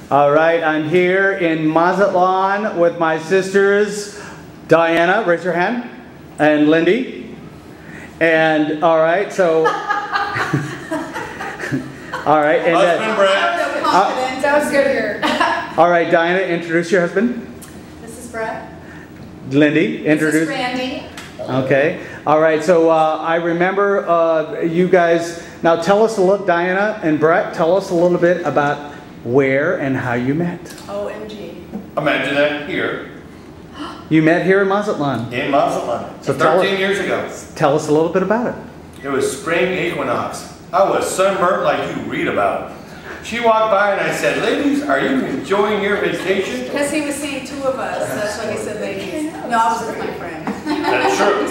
All right, I'm here in Mazatlan with my sisters, Diana, raise your hand, and Lindy. And all right, so, all right, and husband, Brett. That was good here. All right, Diana, introduce your husband. This is Brett. Lindy, introduce. This is Randy. Okay. All right. So I remember you guys. Now tell us a little, Diana and Brett. Tell us a little bit about where and how you met. OMG. I met Jeanette here You met here in Mazatlan. in Mazatlan. So 13 years ago. Tell us a little bit about it. It was spring equinox. I was sunburnt like you read about. She walked by and I said, "Ladies, are you enjoying your vacation?" Because he was seeing two of us. That's why he said ladies. No, I was with my friend. That's true.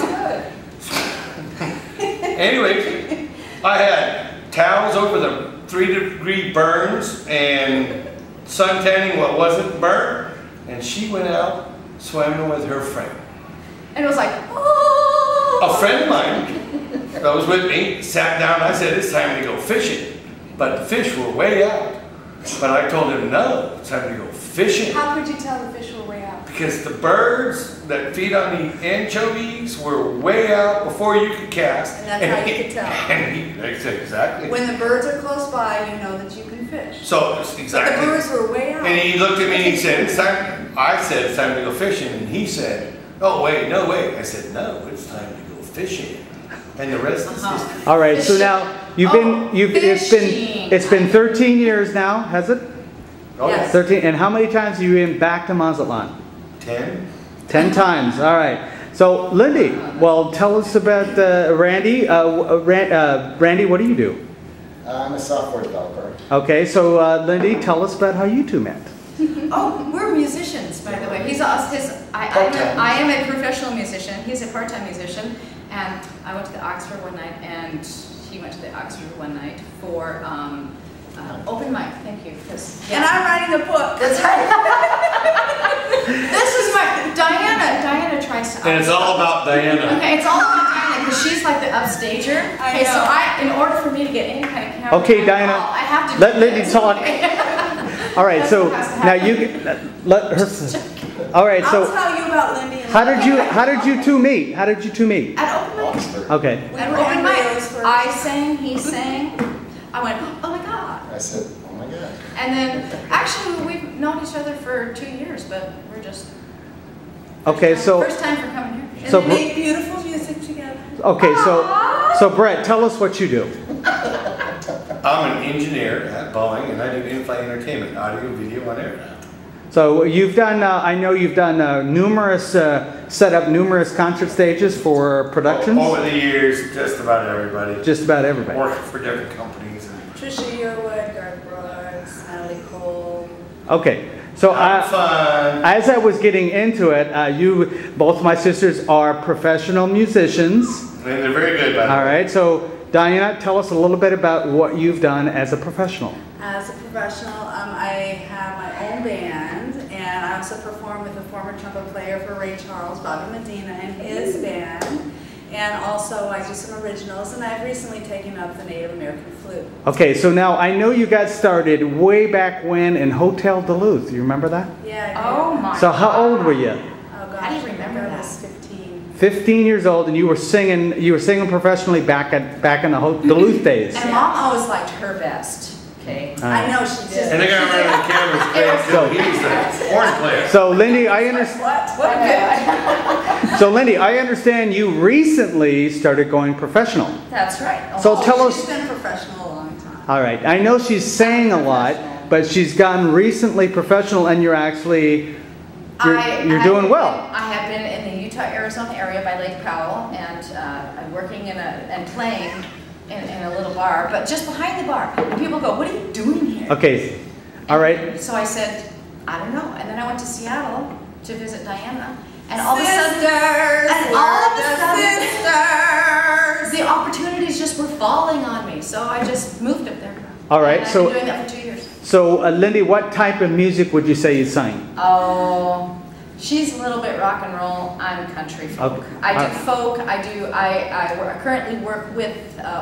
Anyway, I had towels over the 3-degree burns and sun tanning what wasn't burnt, and she went out swimming with her friend. And it was like, oh. A friend of mine that was with me sat down. I said, "It's time to go fishing." But the fish were way out. But I told him, "No, it's time to go fishing." How could you tell the fish were way out? Because the birds that feed on the anchovies were way out before you could cast. And that's how you could tell. And they said, exactly. When the birds are close by, you know that you can fish. So, exactly. But the birds were way out. And he looked at me and he said, "It's time." I said, "It's time to go fishing." And he said, "Oh, wait, no, wait." I said, "No, it's time to go fishing." And the rest is history. All right. So now it's been 13 years now, has it? Oh, Yes. 13. And how many times have you been back to Mazatlan? 10. 10 times. All right. So Lindy, well, tell us about Randy. Randy, what do you do? I'm a software developer. Okay. So Lindy, tell us about how you two met. Oh, we're musicians, by the way. I am a professional musician. He's a part-time musician, and I went to the Oxford one night, and he went to the Oxford one night for open mic. Thank you. And I'm writing a book. That's right. This is my Diana tries to. And it's all about Diana. Okay, it's all about Diana because she's like the upstager. I know. So in order for me to get any kind of camera, Okay, Diana, I have to let Lindy talk. All right, so now you let her. All right, so I'll tell you about Lindy. And how did you two meet? How did you two meet? At open mic. Oxford. Okay. At were open mic. embryos first. I sang, he sang. I went, oh my God. I said, "Oh my God." And then, actually, we've known each other for 2 years, but we're just. Okay, so First time for coming here. And So they make beautiful music together. okay, so Brett, tell us what you do. I'm an engineer at Boeing, and I do in-flight entertainment, audio, video, on aircraft. So you've done. I know you've done set up numerous concert stages for productions. Over the years, just about everybody. Just about everybody. Working for different companies. Trisha Yearwood, Garth Brooks, Natalie Cole. Okay, so Fun. as I was getting into it, both my sisters are professional musicians. And they're very good, by the way. All right, so Diana, tell us a little bit about what you've done as a professional. As a professional, I have my own band, and I also perform with a former trumpet player for Ray Charles, Bobby Medina, and his band. And also I do some originals, and I've recently taken up the Native American flute. Okay, so now I know you got started way back when in Hotel Duluth. You remember that? Yeah, I do. Oh my So how old were you? Oh gosh, How do you remember I that? was 15. 15 years old, and you were singing professionally back in the Duluth days. And Mom always liked her best. Okay. I know she did. And the guy running the camera is great, too. He's the horn player. So Lindy, I understand. What? So Lindy, I understand you recently started going professional. That's right. So tell She's us. been professional a long time. All right, I know she's sang a lot, but she's gone recently professional, and you're actually you're doing well. I have been in the Utah, Arizona area by Lake Powell, and I'm working and playing in a little bar, but just behind the bar. And people go, "What are you doing here?" Okay, all right. So I said, "I don't know." And then I went to Seattle to visit Diana, and all of a sudden, the opportunities just were falling on me. So I just moved up there. All right, and I've so been doing that for 2 years. So Lindy, what type of music would you say you sing? Oh, she's a little bit rock and roll. I'm country folk. Okay. I do folk. I currently work with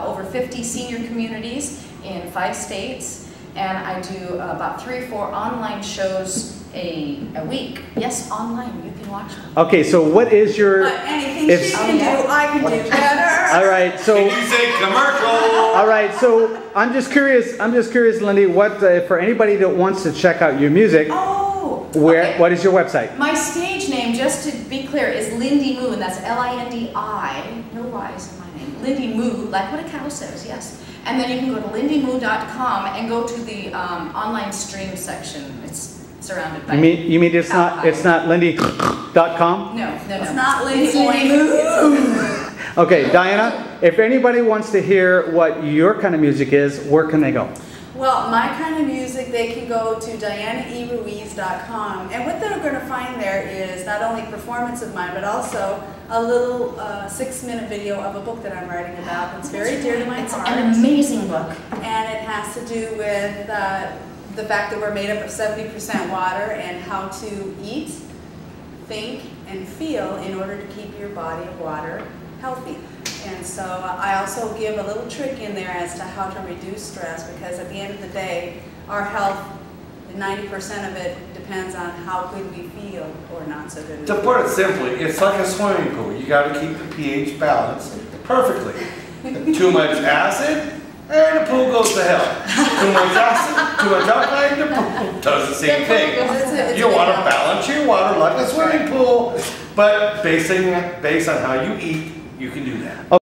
over 50 senior communities in 5 states, and I do about 3 or 4 online shows a week. Yes, online, you can watch them. Okay, so what is your... Anything she can do, I can do better. All right, so... Can you say commercial? All right, so I'm just curious, Lindy, what, for anybody that wants to check out your music, Okay. what is your website? My stage name, just to be clear, is Lindimoo, and that's L-I-N-D-I, no Y's in my name. Lindimoo, like what a cow says, yes. And then you can go to lindimoo.com and go to the online stream section. It's surrounded by... You mean it's not Lindy.com? No. It's not It's Lindimoo. Okay, Diana, if anybody wants to hear what your kind of music is, where can they go? Well, my kind of music, they can go to dianaeruiz.com, and what they're going to find there is not only performance of mine, but also a little 6-minute video of a book that I'm writing about that's very dear to my heart. It's an amazing book. And it has to do with the fact that we're made up of 70% water and how to eat, think, and feel in order to keep your body of water healthy. And so I also give a little trick in there as to how to reduce stress, because at the end of the day, our health, 90% of it depends on how good we feel or not so good. To put it simply, it's like a swimming pool. You got to keep the pH balanced perfectly. Too much acid, and the pool goes to hell. Too much acid, too much alkaline, the pool does the same thing. You want to balance your water like a swimming pool, but based on how you eat, you can do that.